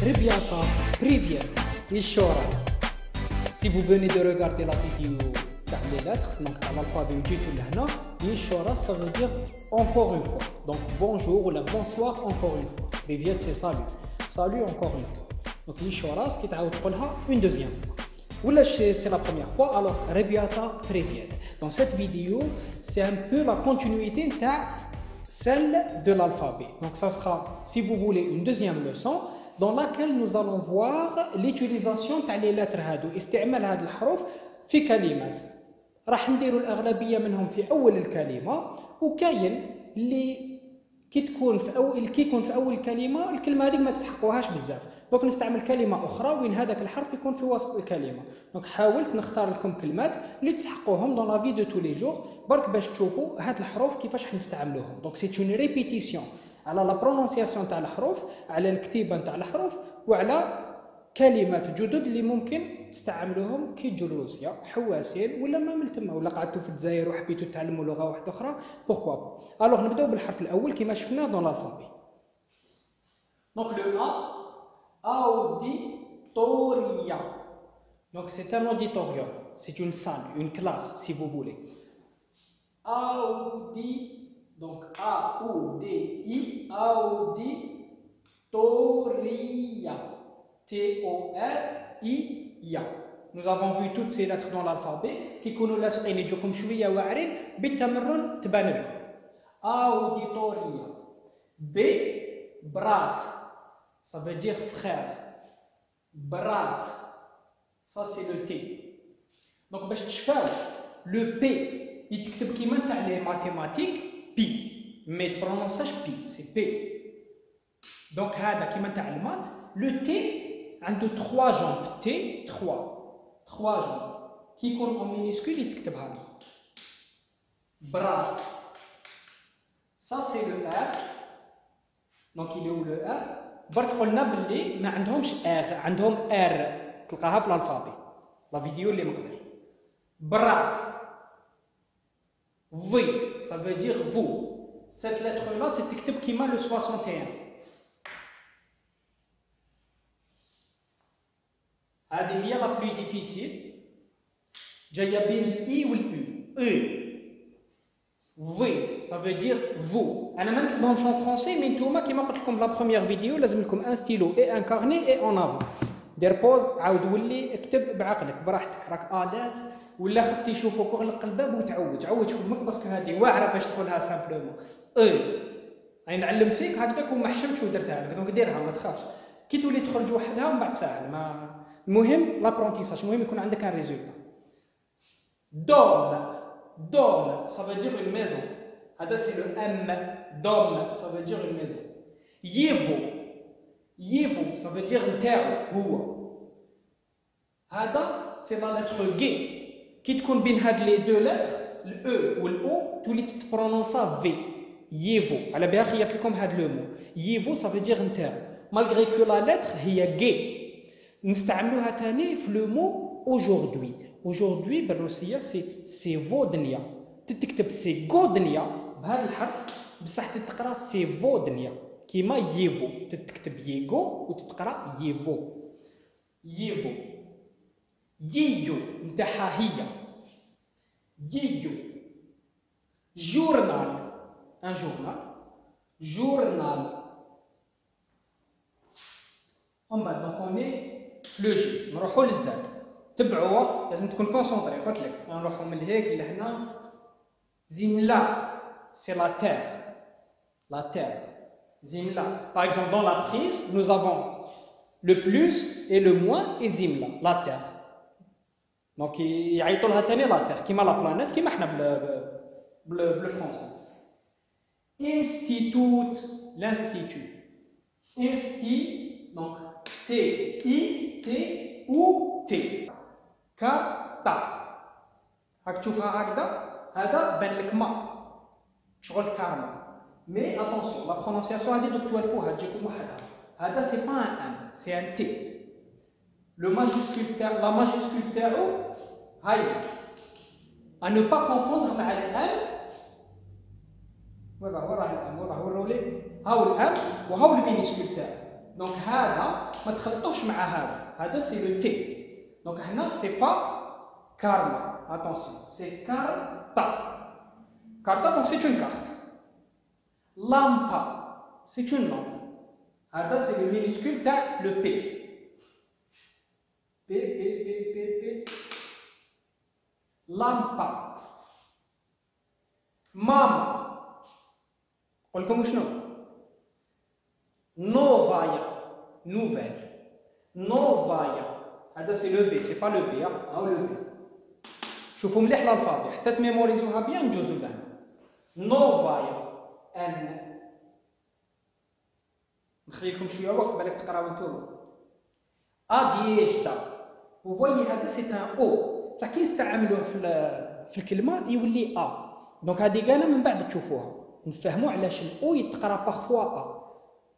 Rybята, привет, еще раз. Si vous venez de regarder la vidéo تاع les lettres, donc تاع l'alphabet وجيتوا لهنا, еще раз ça veut dire encore une fois. Donc bonjour ou bonsoir encore une fois. Привет c'est salut. Salut encore une fois. Donc еще раз كي تعاود تقولها une deuxième fois. Ou c'est la première fois, alors Rybята, привет. Dans cette vidéo, c'est un peu la continuité de celle de l'alphabet. Donc ça sera, si vous voulez, une deuxième leçon dans laquelle nous allons voir l'utilisation des lettres هادو استعمال هاد الحروف في كلمات. راح نديروا الأغلبية منهم في أول الكلمة وكاين اللي كي يكون في أول كلمة الكلمة هذيك ما تسحقوهاش بزاف. دونك نستعمل كلمة أخرى وين هذاك الحرف يكون في وسط الكلمة. دونك حاولت نختار لكم كلمات اللي تسحقوهم dans la vie de tous les jours برك باش تشوفوا هاد الحروف كيفاش حنستعملوهم. دونك سي اون ريبيتيسيون على لا برونونسياسيون تاع الحروف، على الكتيبة تاع الحروف وعلى كلمات جدد اللي ممكن تستعملوهم كي تجوا لروسيا حواسين ولا ما من تما ولا قعدتوا في الجزائر وحبيتوا تعلموا لغة واحدة أخرى بوركوا با. الوغ نبداو بالحرف الأول كيما شفنا دون l'alphabet. دونك لو A, auditoria. Donc c'est un auditorium, c'est une salle, une classe si vous voulez. Donc A-U-D-I, auditoria. T-O-R-I-A. Nous avons vu toutes ces lettres dans l'alphabet qui يكونوا لاصقين يجوكم شويه واعرين بالتمرن تبان لكم. Auditoria. B, brat. Ça veut dire frère. Brat. Ça c'est le T. Donc باش تشفاو le P يتكتب كيما تاع لي ماتيماتيك P mais تبرونونساش P c'est P. Donc هذا كيما تاع المات le T عنده 3 jambes T 3 jambes كي يكون en minuscule يتكتب هذا brat. Ça c'est le R. Donc il est où le R? برك قلنا باللي ما عندهمش اغ عندهم ار تلقاها في الالفابي لا فيديو اللي مقبل. برات في ça veut dire vous. cette lettre là تكتب كيما le 61. هذه هي لا بلو ديفيسيل جايه بين الاي والاو. Oui, ça veut dire vous. أنا ما نكتبهمش en français mais نتوما كيما قلت لكم لا بروميير فيديو لازم لكم ان ستيلو اي ان كارني اي اون افون. دير بوز عاود ولي اكتب بعقلك براحتك راك الاز ولا خفتي يشوفوك اغلق الباب وتعوج عوج فمك باسكو هذه واعره باش تقولها سامبلومون. اي نعلم فيك هكذاك وما حشمتش ودرتها لك دونك ديرها ما تخافش. كي تولي تخرج وحدها ومن بعد ساهل ما المهم لابرونتيساج المهم يكون عندك ان ريزولتا. دوم Dôme, ça veut dire une maison. Hada c'est le M. Dôme, ça veut dire une maison. Yevo. Yevo, ça veut dire terre. Huwa. Hada, c'est la lettre G. Qui te combine les deux lettres, le E ou le O, tu les prononces V. Yevo. Alors bien, il y a comme le mot. Yevo, ça veut dire une terre. Malgré que la lettre, il y a G. Nous استعملوها تاني في le mot aujourd'hui. Aujourd'hui بالروسية سي فودنيا تتكتب سي غودنيا بهذا الحرف بصح تتقرا سي فودنيا كيما ييفو تتكتب ييغو وتتقرا ييفو. ييفو ييو نتاعها هي ييو. جورنال ان جورنال. جورنال ومن بعد دونك اوني لو جي نروحو للزاد. تبعوه لازم تكون كونسونطري. قلت لك نروحوا من هيك لهنا. زملا سي لا تير. لا تير زملا. Par exemple dans la prise nous avons le plus et le moins et زملا لا تير. دونك يعيطوا لها ثاني لا تير كيما لا بلانيت كيما احنا بالفرنسي. انستيتوت l'institut. انستي دونك تي اي تي او تي. كارتا راك تشوفها هكذا هذا بان لك ما شغل كارما مي اتونسيون لا برونونسياسيون هذه دوك توالفوها تجيكم وحدها. هذا سي با ان ام سي ان تي. لو ماجيسكول تاع لا ماجيسكول تاعو هاي ا نو با كونفوندر مع الام. وراه الام وراه ورولي هاو الام وهاو المينيسكول تاعو Donc هذا ما تخلطوش مع هذا c'est le T. Donc هنا c'est pas karma. Attention, c'est carta. Carta, donc c'est une carte. Lampa, c'est une lampe. Hada, c'est le minuscule, t'as le P. P. Lampa. Mama. On le connaît ou Novaya. Nouvelle. Novaya. Hada, c'est le V, c'est pas le B. Hein, le V. شوفوا مليح الالفابي حتى تميموريزوها بيان ندوزو لها. نوفايا ان نخليكم شويه وقت بالك تقراو نتوما. اديجدا و فوي هذا سي ان او بصح كي نستعملوه في الكلمه يولي ا. دونك هذه قالها من بعد تشوفوها نفهموا علاش الاو يتقرا باغفوا ا.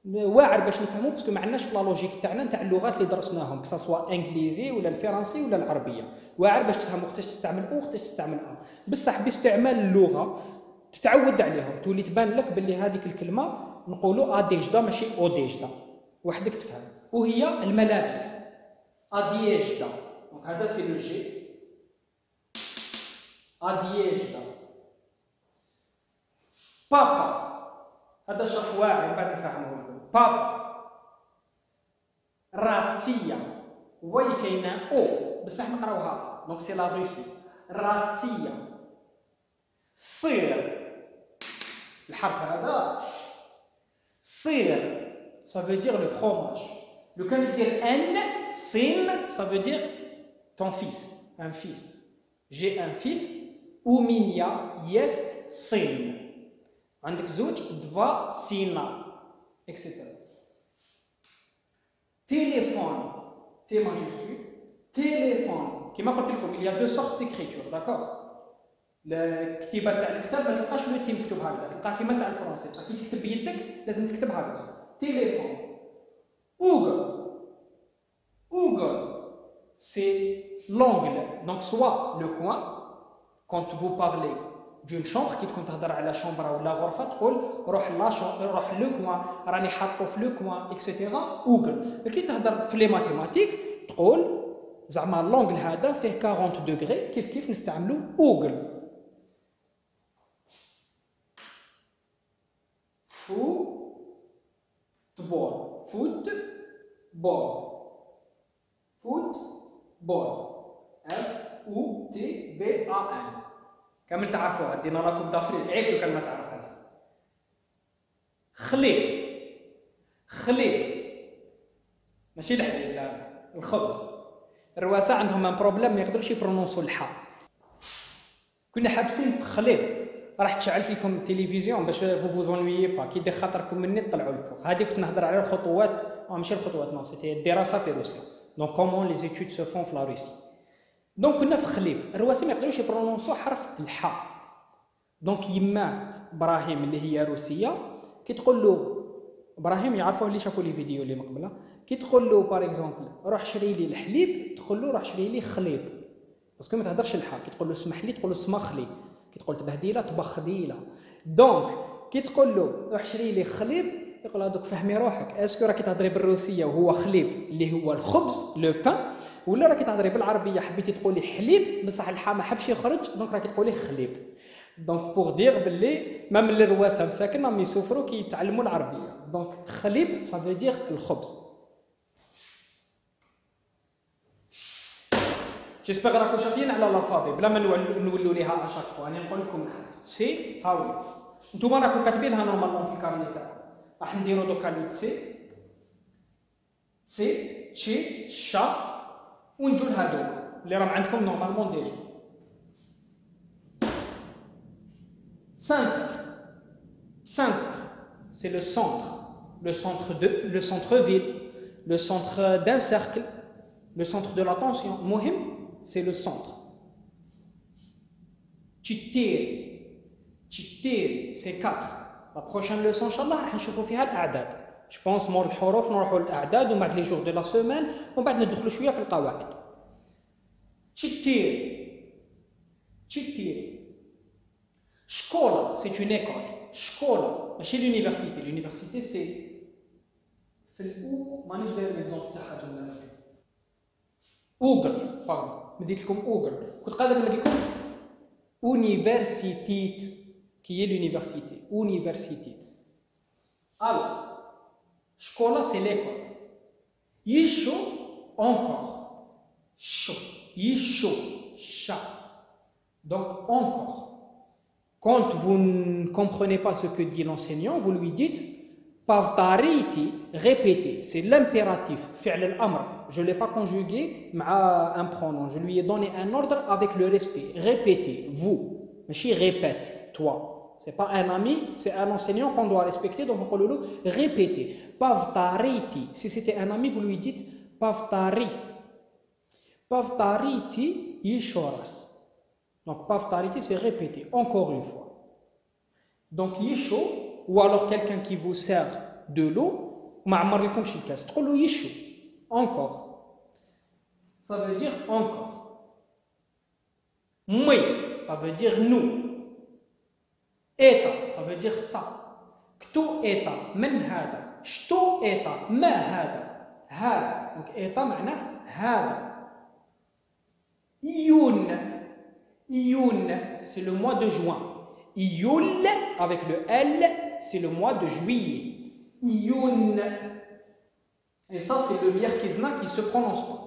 واعر باش نفهموا باسكو ما عندناش في لا لوجيك تاعنا تاع اللغات اللي درسناهم كسا سوا انجليزي ولا الفرنسي ولا العربيه. واعر باش تفهم وقتاش تستعمل او وقتاش تستعمل ا. بصح باستعمال اللغه تتعود عليهم تولي تبان لك باللي هذيك الكلمه نقولوا اديجدا ماشي اوديجدا وحدك تفهم. وهي الملابس اديجدا. دونك هذا سي لو جي. اديجدا. بابا هذا شرح واعر من بعد نفهمه لكم. بابا. راسية. وي كاينه او بصح نقراوها دونك سي لا روسي. راسية. صير. الحرف هذا صير ça veut dire le fromage. لو كان دير ان سين ça veut dire ton fils, un fils. J'ai un fils. ومينيا يست سين. عندك زوج دفا سينا اكسيتيرا. تيليفون تي ماجيسكول. تيليفون كيما قلت لكم il y a deux sortes d'écriture d'accord. الكتيبه تاع الكتاب ما تلقاش لو تي مكتوب هكذا تلقاه كيما تاع الفرنسي بصح كي تكتب بيدك لازم تكتب هكذا. تيليفون. اوغل. اوغل c'est l'angle donc soit le coin quand vous parlez d'une chambre كي تكون تهضر على شومبرا ولا غرفه تقول روح لا روح لو كوان راني حاطو في لو كوان اكسيتيرا. اوغل. كي تهضر في لي ماتيماتيك تقول زعما لونغل هذا فيه 40 دوغري كيف نستعملو اوغل. فوتبول. فوتبول. فوتبول. اف او تي بي ا ان. كامل تعرفوها دينا راكم دافرين عيب لو كان ما تعرفهاش. خليب. خليب ماشي الحليب لا الخبز. الرواسه عندهم ان بروبليم ما يقدروش يبرونونسو الحاء. كنا حابسين في خليب راح تشعلت لكم التلفزيون باش فو زونويي با كي يدي خاطركم مني طلعوا الفوق. هذه كنت نهضر على الخطوات ماشي الخطوات نو سيتي الدراسه في روسيا. دونك كومون لي زيتود سو فون في لا روسي. دونك كنا في خليب الرواسي ما يقدروش يبرونونسو حرف الحاء. دونك يمات ابراهيم اللي هي روسيه كي تقول له ابراهيم يعرفوه اللي شافوا لي فيديو اللي مقبله كي تقول له باغ اكزومبل روح شري لي الحليب تقول له روح شري لي خليب باسكو ما تهضرش الحاء. كي تقول له اسمح لي تقول له اسمخلي. كي تقول تبهديله تبخديله. دونك كي تقول له روح شري لي خليب يقول هذوك فهمي روحك اسكو راكي تهضري بالروسيه وهو خليب اللي هو الخبز لو بان ولا راكي تهضري بالعربيه حبيتي تقولي حليب بصح الحاء ما حبش يخرج دونك راكي تقولي خليب. دونك بوغ دير باللي ميم الرواسه مساكن راهم يسوفروا كي يتعلموا العربيه. دونك خليب ça veut dire الخبز. جيسبيغ راكم شاطين على الالفابي بلا ما نولوا ليها اشاك فوا. انا نقول لكم الحرف سي هاوي نتوما راكم كاتبينها نورمالمون في الكارني تاعكم. راح نديرو دوكا لو تسي تسي تشي شا ونجو لهادوك اللي راهم عندكم نورمالمون ديجا. 5 c'est le centre-ville, le centre d'un cercle, le centre de l'attention. Mohim, c'est le centre. Tchittir, c'est 4. La prochaine leçon, Inch'Allah, راح نشوفوا فيها الأعداد. Je pense مور الحروف نروحوا للأعداد ومن بعد لي جور دو لا سيمين ومن بعد ندخلوا شوية في القواعد. Tchittir. Школа, c'est une école. Школа, ماشي l'université. L'université, c'est في الأو مانيش داير ليكزومبل تاع حاجة من هذه. أوغل باردون مديت لكم أوغل كنت قادر نمد لكم أونيفرسيتيت كي هي لونيفرسيتي أونيفرسيتيت. ألو شكولا سي ليكول. يشو encore chaud. Yisho, chat. Donc, encore. Quand vous ne comprenez pas ce que dit l'enseignant, vous lui dites Pavtariti, répétez. C'est l'impératif. Fi'l al-amr. Je ne l'ai pas conjugué à un pronom. Je lui ai donné un ordre avec le respect. Répétez, vous. Mais répète, toi. Ce n'est pas un ami, c'est un enseignant qu'on doit respecter. Donc, on peut le répéter. Pavtariti. Si c'était un ami, vous lui dites Pavtari. Pavtariti yishoras. Donc pavtariti c'est répéter encore une fois. Donc yisho ou alors quelqu'un qui vous sert de l'eau, yisho. Encore. Ça veut dire encore. Mui, ça veut dire nous. Eta, ça veut dire ça. Ktu eta, men hada. Shtu eta, ma hada. Hada. Donc eta معناه hada. Ioun. Ioun, c'est le mois de juin. Ioul, avec le L, c'est le mois de juillet. Ioun. Et ça, c'est le Mierkizna qui ne se prononce pas.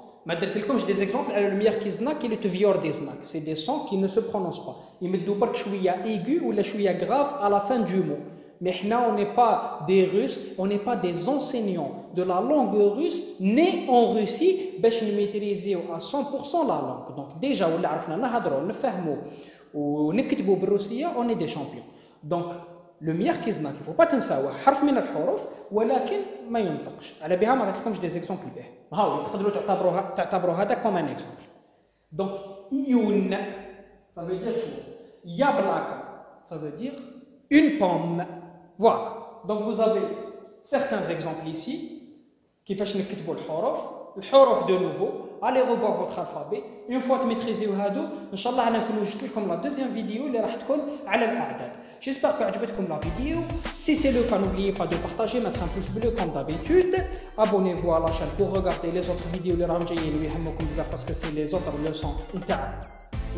Comme j'ai des exemples, le Mierkizna qui est le Tvior des znaks. C'est des sons qui ne se prononcent pas. Ils mettent du bark chouïa aigu ou la chouïa grave à la fin du mot. Mais là, on n'est pas des Russes, on n'est pas des enseignants de la langue russe nés en Russie pour nous maîtriser à 100% la langue. Donc déjà, on est des champions. Donc le Mierkizna, il ne faut pas تنساوه حرف من الحروف ولكن ما ينطقش. على بها ما قلت لكمش des exemples به. هاو تقدروا تعتبروا هذا comme un exemple. Donc Ioun, ça veut dire chaud. Yablaka, ça veut dire une pomme. Voilà. Donc vous avez certains exemples ici qui font نكتبوا الحروف de nouveau. Allez revoir votre alphabet. Une fois que vous maîtrisez هادو, Inch'Allah, أنا نكون وجدت لكم la deuxième vidéo اللي راح تكون على الأعداد. J'espère que عجبتكم la vidéo. Si c'est le cas, n'oubliez pas de partager, mettre un pouce bleu comme d'habitude. Abonnez-vous à la chaîne pour regarder les autres vidéos اللي راهم جايين ويهمكم بزاف parce que c'est les autres leçons نتاع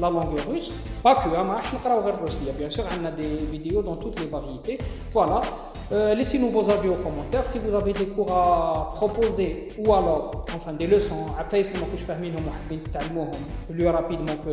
la langue russe. Pas que, ما راحش نقراو غير الروسية. Bien sûr, on a des vidéos dans toutes les variétés. Voilà. Laissez-nous vos avis aux commentaires. Si vous avez des cours à proposer ou alors, enfin des leçons, après, si vous avez plus rapidement que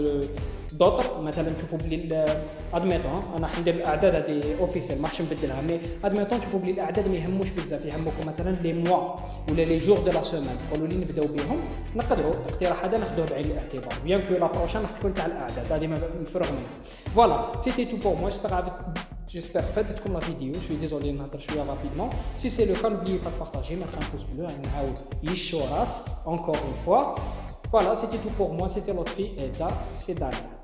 d'autres, مثلا تشوفوا بلي admettons انا حندير الاعداد هذه اوفيسيال ما راحش نبدلها مي admettons تشوفوا بلي الاعداد ما يهموش بزاف يهمكم مثلا لي موا ولا لي جور دو لا سيمين قولوا لي نبداو بهم نقدروا الاقتراح هذا ناخذوه بعين الاعتبار بيان كو لا بروشين راح تكون تاع الاعداد هذه مفروغ منها. Voilà, c'était tout pour moi. J'espère que vous la vidéo. Je suis désolé de m'interrompre rapidement. Si c'est le cas, n'oubliez pas de partager, mettre un pouce bleu. Encore une fois. Voilà, c'était tout pour moi. C'était l'autre fille, Eda Sedana.